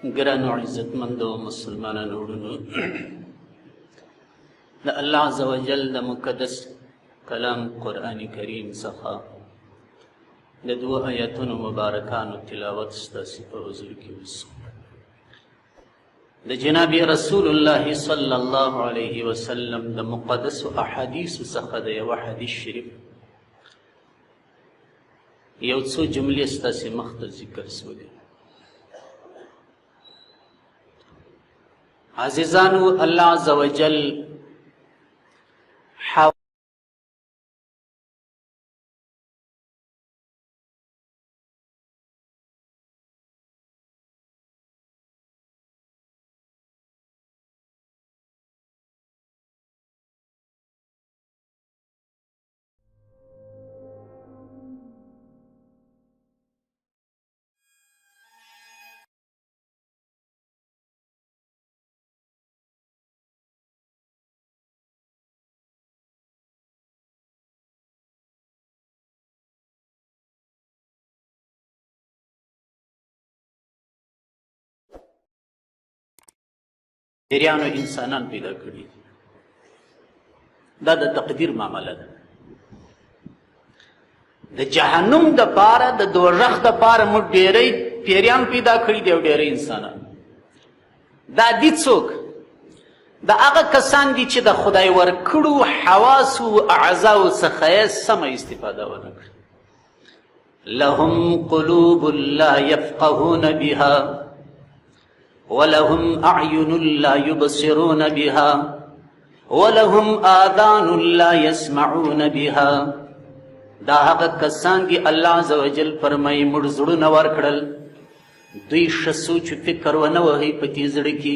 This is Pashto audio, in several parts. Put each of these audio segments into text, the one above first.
ګرانو عزتمندو مسلمانانو وروڼو، د الله عز وجل د مقدس کلام قرآن کریم څخه د 2 آیاتونو مبارکانو تلاوت ستاسې په حضور کې وسو. د جناب رسول الله صلی الله علیه وسلم د مقدسو احادیثو څخه د یو حدیث شریف یو څو جملې ستاسې مخ ته ذکر سولې. عزیزانو، الله عز وجل پیریانو انسانان پیدا کړي. دا د تقدیر معامله ده. د جهنم د پاره، د دوزخ د پاره موږ ډېری پیریان پیدا کړي دي او ډېری انسانان. دا دي څوک؟ دا هغه کسان دي چې د خدای ورکړو حواسو اعضاو څخه یې سمه استفاده ونه کړي. لهم قلوب لا يفقهون بها ولهم أعين لا يبصرون بها ولهم آذان لا يسمعون بها. دا هغه کسان دي الله عز وجل فرمایي موږ زړونه ورکړل، دوی ښه سوچ فکر ونه وهي په دې زړه کې.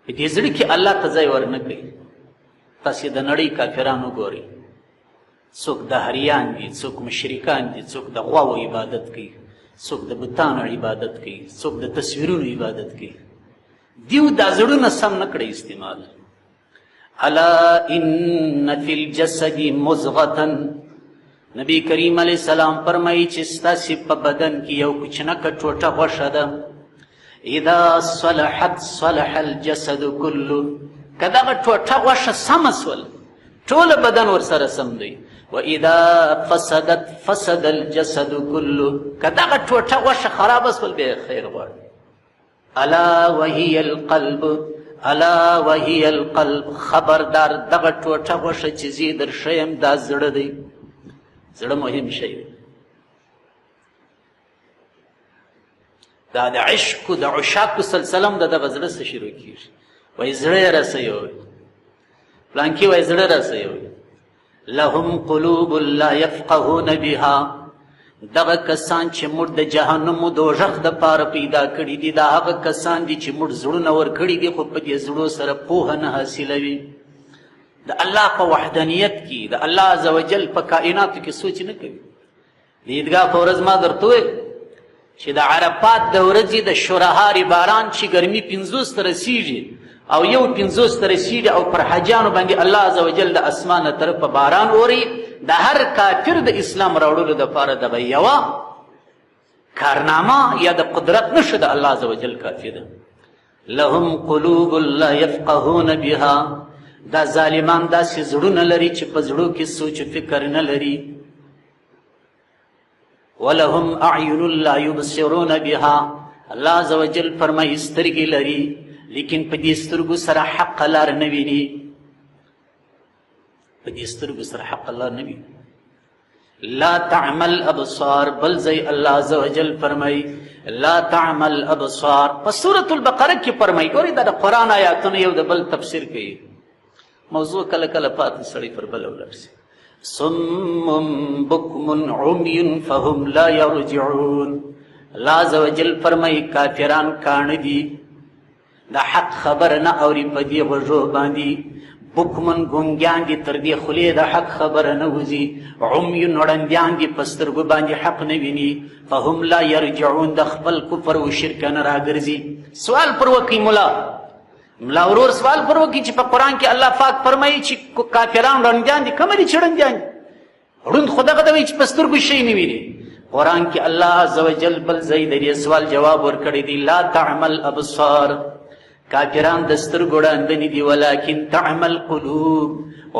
په دې زړه کې الله ته ځای ورنه کوي. تاسې د نړۍ کافرانو ګورئ، څوک دهریان دي، څوک مشرکان دي، څوک د غواوو عبادت کوي، څوک د بتانو عبادت کوي، څوک د تصویرونو عبادت کوي. دیو دا زړونه سم نه کړی استعمال. الا ان فی الجسد مضغة، نبی کریم علیه السلام فرمایي چې ستاسې په بدن کې یو کوچنکه ټوټه غوښه ده. اذا صلحت صلح الجسد كله، که دغه ټوټه غوښه سمه سول ټول بدن ورسره سم دی. وإذا فسدت فسد الجسد كله، که دغه ټوټه غوښه خرابه سول بیا خیر غواړي. الا وهي القلب، الا وهي القلب، خبردار دغه ټوټه غوښه چې زه در ښیم دا زړه دی. زړه مهم شی دی. دا د عشقو د عشاقو سلسله هم د دغه زړه څخه شروع کېږي. وایي زړه یې رسوي، پلانکي وایي زړه رسوي. لهم قلوب لا يفقهون بها، دغه کسان چې موږ د جهنم و دوزخ د پاره پیدا کړي دي، دا هغه کسان دي چې موږ زړونه ورکړي دي خو په دې زړو سره پوهه نه حاصلوي. د الله په وحدانیت کې، د الله عز وجل په کائناتو کې سوچ نه کوي. د عیدګاه په ورځ ما درته وویل چې د عرفات د ورځې د شورهاري باران چې ګرمي 50 ته رسیږي او یو 50 ته رسیږي او پر حاجیانو باندې الله عز وجل د اسمانه طرفه باران اوري، د هر کافر د اسلام راوړلو دپاره دغه یوه کارنامه یا د قدرت نښه د الله عز وجل کافي ده. لهم قلوب لا يفقهون بها، دا ظالمان داسې زړونه لري چې په زړو کې سوچ فکر نه لري. ولهم اعین لا يبصرون بها، الله عز وجل فرمایي سترګې لري لیکن په دې سترګو سره حق لار نه ویني. په دې سترګو سره حق لار نه ویني. لا تعمل ابصار، بل ځای الله عز وجل فرمایي لا تعمل ابصار. په سورة البقره کې فرمایي. ګورئ دا د قرآن آیاتونه یو د بل تفسیر کوي. موضوع کله کله پاتې سړی پر بله ولاړ شي. صم بکم عمی فهم لا یرجعون. الله عز وجل فرمایي کافران کاڼه دي، د حق خبر نه اوري په دې غوږو باندې. بکمن ګونګیان دي، تر دې خولې د حق خبره نه وځي. عمی ړندیان دي، په سترګو باندې حق نه ویني. فهم لا یرجعون، د خپل کفر و شرک نه راګرځي. سوال پر وکړي ملا ورور سوال پر وکړي چې په قرآن کې الله پاک فرمایي چې کافران ړندیان دي. کومه دي چې ړندیان دي؟ ړوند خو دغه ته وایي چې په سترګو شی نه ویني. قرآن کې الله عزوجل بل ځای د دې سوال جواب ورکړی دی لا تعمل ابصار کافران د سترګو ړانده نه دي ولکن تعمل قلوب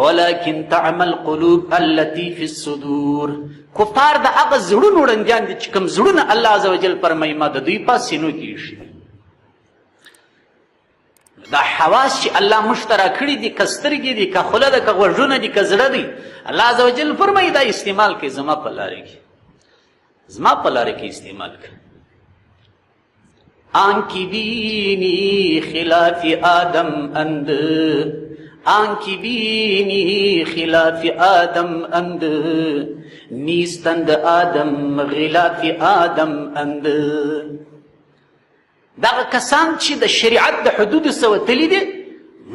ولكن تعمل قلوب التي في الصدور کفار د هغه زړونو ړندیان دي چې کوم زړونه الله عزوجل فرمایي ما د دوی په سینو کې ایښي دا حواس چې الله مشترک کړي دي که سترګې دي که خوله ده که غوږونه دي که زړه دي الله عزوجل فرمایي دا استعمال کړي زما په لارې کې زما په لارې کې استعمال کړي آنکی بینی خلاف آدم اند آنکی بینی خلاف آدم اند نیستند آدم غلاف آدم اند دغه کسان چې د شریعت د حدودو څخه وتلي دي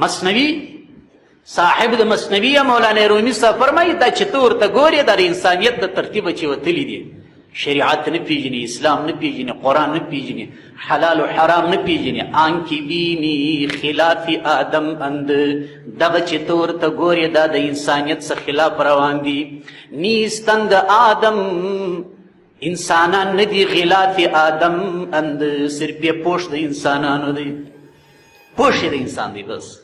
مثنوي صاحب د مثنوي مولانا رومي صاحب فرمایي دا چې ته ورته ګورې دا د انسانیت د ترتیبه چې وتلي دي شریعت نه پیژني اسلام نه پیژني قرآن نه پیژني حلال و حرام نه پیژني آنکی بینی خلاف آدم اند دغه چې ته ورته ګورې دا د انسانیت څخه خلاف روان دي نیستند آدم انسانان نه دي غلاف آدم اند صرف یې پوش د انسانانو دی پوش د انسان دی بس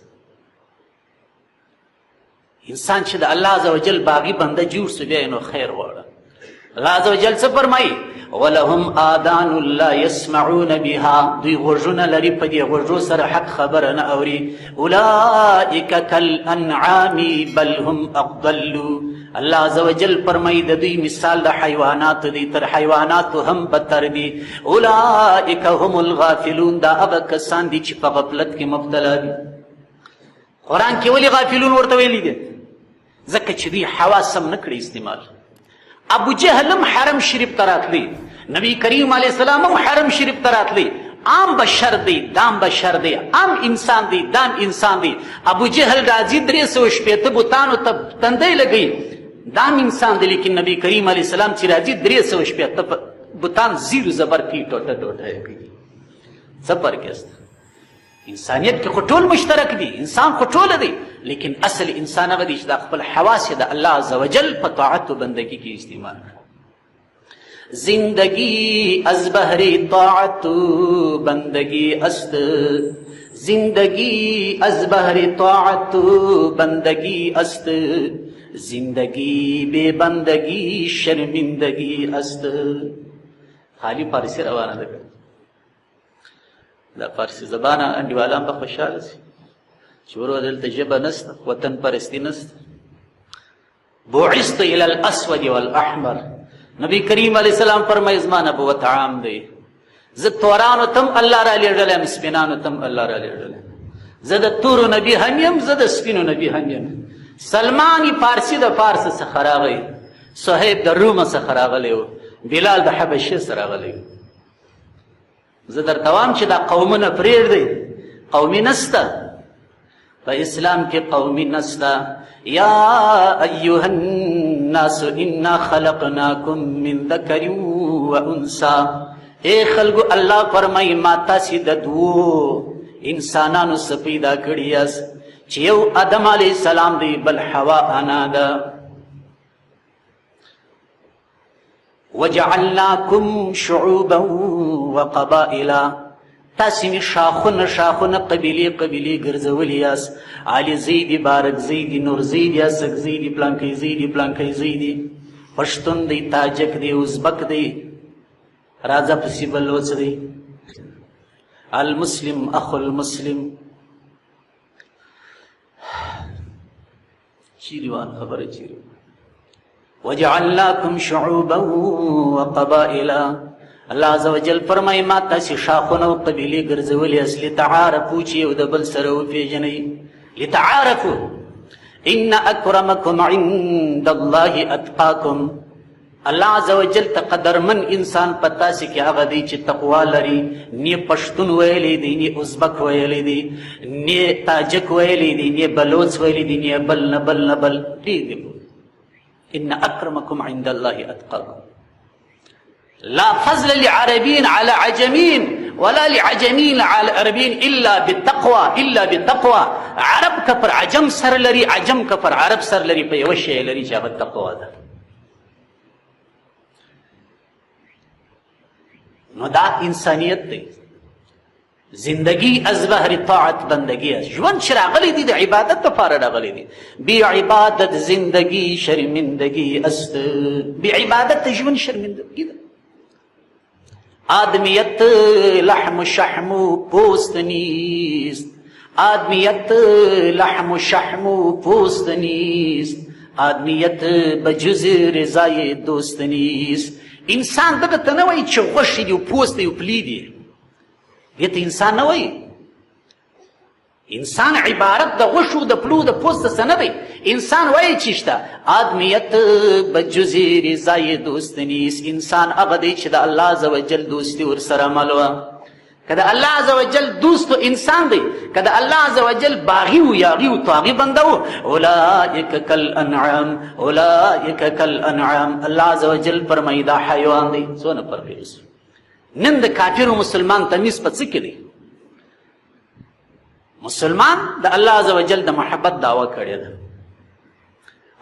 انسان چې د الله عزوجل باغي بنده جوړ سو بیا نو خیر غواړه الله عزوجل څه فرمایي ولهم آذان لا يسمعون بها دوی غوږونه لري په دې غوږو سره حق خبره نه اوري اولئک کالانعام بل هم اضل الله عزوجل فرمایي د دوی مثال د حیوانات دی تر حیواناتو هم بدتر دي اولئک هم الغافلون دا هغه کسان دي چې په غفلت کې مبتلا دي قرآن کې ولې غافلون ورته ویلي دي ځکه چې دوی حواس هم نه کړي استعمال ابو جهل هم حرم شریف ته راتلی نبی کریم علیه السلام هم حرم شریف ته راتلی عام بشر دی دام بشر دی عام انسان دی دام انسان دی ابو جهل راځي 360 بوتانو ته تندی لګي دام انسان دی لیکن نبی کریم علیه السلام چې راځي 360 بوتان زیرو زبر کی ټوټه ټوټه کوي څه فرق است انسانیت کې خو ټول مشترک دي انسان خو ټول دی لیکن اصل انسان هغه دی چې د خپل حواس د الله عزوجل په طاعت و بندگی کې استعمال زندگی از بهر طاعت و بندگی است زندگی از بهر طاعت و بندگی است زندگی بے بندگی شرمندگی است خالی فارسی روانه ده دا فارسی زبانه انډیوالان به خوشحاله شي چې ورو دلته ژبه نسته وطن پرستی نسته بعثت الى الاسود والاحمر نبی کریم علیه السلام فرمایي زما نبوت عام دی زه تورانو تم الله را لېږلی یم سپینانو تم الله را لېږلی زه د تورو نبي هم یم زه د سپینو نبي هم یم سلمان فارسی د فارس څخه راغی صهیب د روم څخه راغلی و بلال د حبشې څخه راغلی و زه درته وایم چې دا قومونه پرېږدئ قومي نسته په اسلام کې قومي نسته یا ایها الناس انا خلقناکم من ذکر و انثی ای خلکو الله فرمایي ما تاسې د دوو انسانانو څخه پیدا کړي یاست چې یو آدم علیه السلام دی بل حوا انا ده وجعلناکم شعوبا وقبائلا تاسې مې شاخونه شاخونه قبیلې قبیلې ګرځولي یاست علي زی دي بارک زی دي نور زی دي اسک زی دي پلانکی زی دي پلانکی زی دي پښتون دی تاجک دی ازبک دی راځه پسې بلوڅ دی المسلم اخو المسلم چیریوان خبره چیریوان وجعلناکم شعوبا وقبائلا الله عزوجل فرمایي ما تاسې شاخونه او قبیلې ګرځولې است لتعارفو چې یو د بل سره وپېژنئ لتعارفو ان اکرمکم عند الله اتقاکم الله عزوجل ته قدرمن انسان په تاسې کې هغه دی چې تقوا لري نه پښتون ویلی دی نه ازبک ویلی دی نه تاجک ویلی دی نه بلوڅ ویلی دی نه بل نه بل نه بل دی ان اکرمکم عند الله اتقاکم لا فضل لعربي على عجمين ولا لعجمي على عربي الا بالتقوى عرب کفر عجم سر لري عجم کفر عرب سر لري په یو شی لري چې هغه تقوا ده نو دا انسانیت دی. زندگی از بهر طاعت بندگی است. ژوند چې راغلی دی د عبادت دپاره راغلی دی. بی عبادت زندگی شرمندگی است. بی عبادت ژوند شرمندگی ده. آدمیت لحم و شحم و پوست نیست. آدمیت لحم و شحم و پوست نیست. آدمیت بجز رضای دوست نیست. انسان دغه ته نه وایي چې غوښې دي او پوست دی او پلي دي، دې ته انسان نه وایي. انسان عبارت د غوښو د پلو د پوست څخه نه دی. انسان وایي چې شته آدمیت بجز رضای دوست نیست. انسان هغه دی چې د الله عز وجل دوستي ورسره عمل وه. که د الله عز وجل دوست و انسان دی، که د الله عز وجل باغی و یاغی و طاغی بنده و اولئک کالانعام اولئک کالانعام. الله عز وجل فرمایي دا حیوان دی. څونه فرق یې نن د کافر و مسلمان تمیز په څه کې دی؟ مسلمان د الله عز وجل د محبت دعوه کړې ده،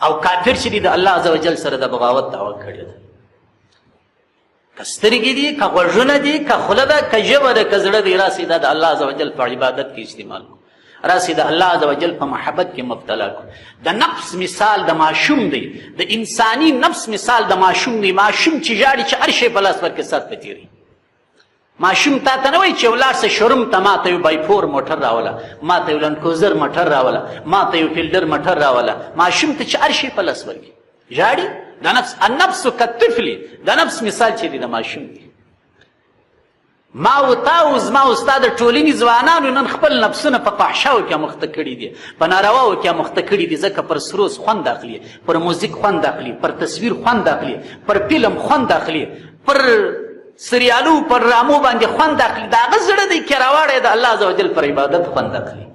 او کافر چې دی د الله عز وجل سره د بغاوت دعوه کړې ده. که سترګې دي، که غوږونه دي، که خوله ده، که ژبه ده، که زړه دی، راسي دا د الله عز وجل په عبادت کې استعمال کړو، راسي د الله عز وجل په محبت کې مبتلا کړو. د نفس مثال د ماشوم دی، د انساني نفس مثال د ماشوم دی. ماشوم چې ژاړي چې هر شی په لاس ورکړي سات په تېري. ماشوم تا ته نه وایي چې ولاړ سه شوروم ته ما ته یو بایفور موټر راوله، ما ته یو لنډکوزر موټر راوله، ما ته یو فیلډر موټر راوله. ماشوم ته چې هر شی په لاس ورکړي ژاړي. د نفس النفس کالطفل، د نفس مثال چې دی د ماشوم دی. ما و تا او زما او ستا د ټولنې ځوانانو نن خپل نفسونه په فحشاو کې مخته کړي دي، په نارواو کې مخته کړي دي، ځکه پر سروس خوند اخلي، پر موزیک خوند اخلي، پر تصویر خوند اخلي، پر فلم خوند اخلي، پر سریالو پر رامو باندې خوند اخلي. د هغه زړه دی کې راواړی د الله عز وجل پر عبادت خوند اخلي.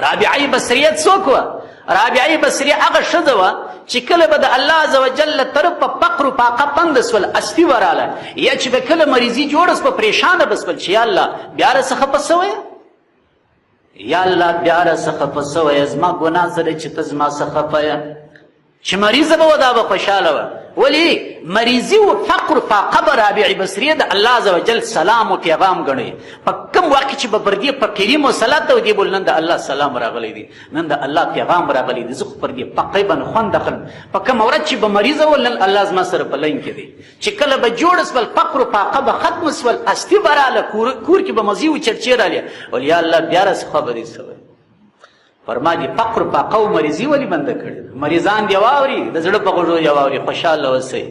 رابعه بصریه څوک وه؟ رابعه بصریه هغه ښځه وه چې کله به د الله عز وجل له طرفه فقر و فاقه بنده سول، اسپي وراله، یا چې به کله مریضي جوړه سوه پریشانه به سول چې یا الله بیا راسه خفه سوی، یا الله بیا راسه خفه سوی، زما ګناه څه دی چې ته زما څه خفه یې. چې مریضه به وه دا به خوشحاله وه. ولې مریضي و فقر فاقه به رابعه بصریه د الله عز وجل سلام و پیغام ګڼي. په کوم وخت کې به پر دې فقیري مسلط ته و دې بول نن د الله سلام راغلی دی، نن د الله پیغام راغلی دی، زه خو پر دې فقرې باندې خوند اخلم. په کومه ورځ چې به مریضه ول نن الله زما سره په لاین کې دی. چې کله به جوړ سول فقر فاقه به ختم سول، اسپي به راله، کور کې به مزي و چرچې رالې، ول یا الله بیا راسې خوا به دې سوی. فرما دي فقر فاقه و مریضي ولې بنده کړې؟ مریضان دې واوري، د زړه په غوږو دې واوري، خوشحاله اوسئ.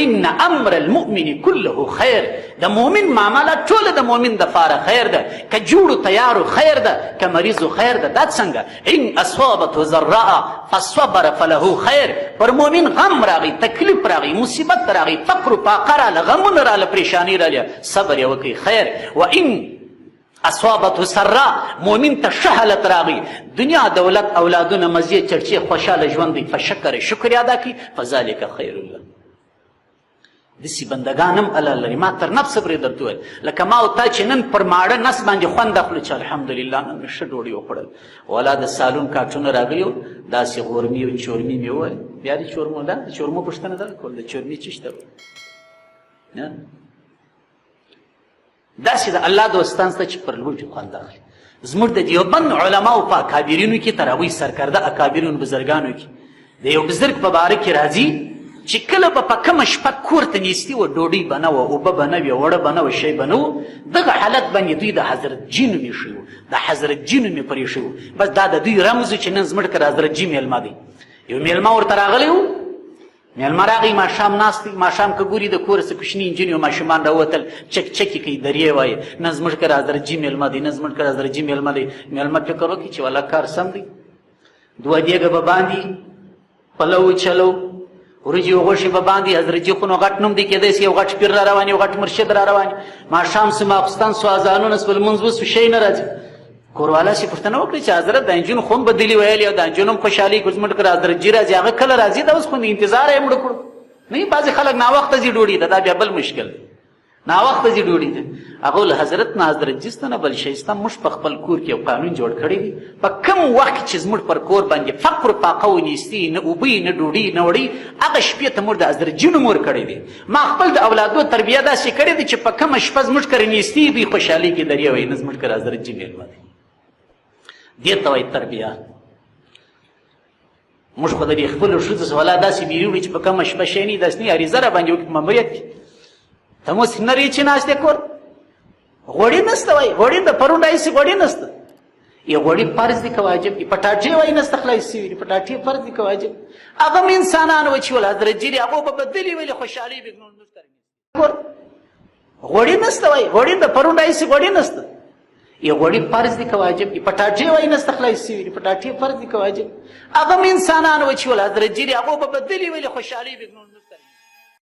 ان امر المؤمن كله خیر. د مؤمن معامله ټوله د مؤمن دپاره خیر ده. که جوړو تیارو خیر ده، که مریضو خیر ده. دا څنګه؟ ان اصابته ضراء فصبر فله خیر. پر مؤمن غم راغی، تکلیف راغی، مصیبت راغی، فقر فاقه راله، غمونه راله، پریشانی راله، صبر یې وکړئ خیر. و ان اصابته سرا، مؤمن ته ښه حالت راغی، دنیا دولت اولادونه مزې چرچې خوشحاله ژوند دی، فشکر شکر ادا کړي، فذلک خیر الله. داسې بندګان هم الله لري. ما تر نفسه پرې درته وویل، لکه ما او تا چې نن پر ماړه نس باندې خوند اخلو چې الحمدلله نن مې ښه ډوډۍ وخوړل، والا د سالون کارټونه راغلي وو، داسې غورمي او چورمي مې وویل. بیا د چورمو ده، د چورمو پوښتنه ده کول، د چورمي څه شته؟ داسې د الله دوستان شته چې پر لوټي خوند اخلي. زموږ د دیوبند علماو په اکابرینو کې، تر هغوی سرکرده اکابرینو بزرګانو کې د یو بزرګ په باره کې راځي چې کله به په کومه شپه کور ته نیستي وه، ډوډۍ به نه وه، اوبه به نه وې، وړه به نه وه، شی به نه و، دغه حالت باندې دوی د حضرت جي نوم ایښی و، د حضرت جي نوم یې پرې ایښی و. بس دا د دوی رمز و چې نن زموږ کره حضرت جي میلمه دی. یو میلمه ورته راغلی و، میلمه راغی، ماښام ناست دی، ماښام که ګوري د کور څه کوچني نجونې او ماشومان راووتل، چک چکې کوي، درې وایي نن زموږ کره حضرت جي میلمه دی، نن زموږ کره حضرت جي میلمه دی. میلمه فکر وکړي چې والله کار سم دی، دوه دیګه به باندې، پلو چلو، وریجې او غوښې به باندې. حضرت جي خو نو غټ نوم دی، کېدای شي یو غټ پیر را روان، یو غټ مرشد را روان. ماښام سو، ماخوستن سو، اذانونه سول، لمونځ وسو، شی نه راځي. کوروالا شي پوښتنه وکړي چې حضرت د نجونو خو هم بدلي ویلې او د نجونو هم خوشحالي کوي، زموږ کره حضرت جي راځي، هغه کله راځي؟ دا اوس خو انتظار یې مړه کړو. نه بعضې خلک ناوخته ځي ډوډۍ ته، دا بیا بل مشکل دی. ناوخته ځي ډوډۍ ته. هغه له حضرت نه حضرت جي ته نه بل شایسته موږ په خپل کور کې یو قانون جوړ کړی دی، په کوم وخت چې زموږ پر کور باندې فقر پاقه ونیستي، نه اوبه نه ډوډۍ نه وړۍ، هغه شپې ته موږ د حضرت جي نوم ورکړی دی. ما خپل د اولادو تربیه داسې کړې ده چې په کومه شپه زموږ کره نیستي دوی خوشحالۍ کې دریا وایي، نه زموږ کره حضرت جي مېلمه دی. دې ته وایي تربیه. موږ خو د دې خپلو ښځو څخه ولا داسې بیریږو چې په کومه شپه شی داسې نه عریضه را باندې وکړي ماموریت کې. ته مو نرې چې ناستې کور غوړي نسته وایي، غوړي د پرون راهیسې غوړي نسته. یې غوړي فرض دي که واجب دي؟ پټاټې وایي نسته خلاص شوي دي، پټاټې فرض دي که واجب؟ هغه م انسانان و چې ول حضرت جي هغو به بدلې ویلې خوشحالۍ به کور غوړي نسته وایي، غوړي د پرون راهیسې غوړي نسته. یې غوړي فرض دي که واجب دي؟ پټاټې وایي نسته خلاص شوي دي، پټاټې فرض دي که واجب؟ هغه م انسانان و چې ول حضرت جي هغو به بدلې ویلې خوشحالۍ به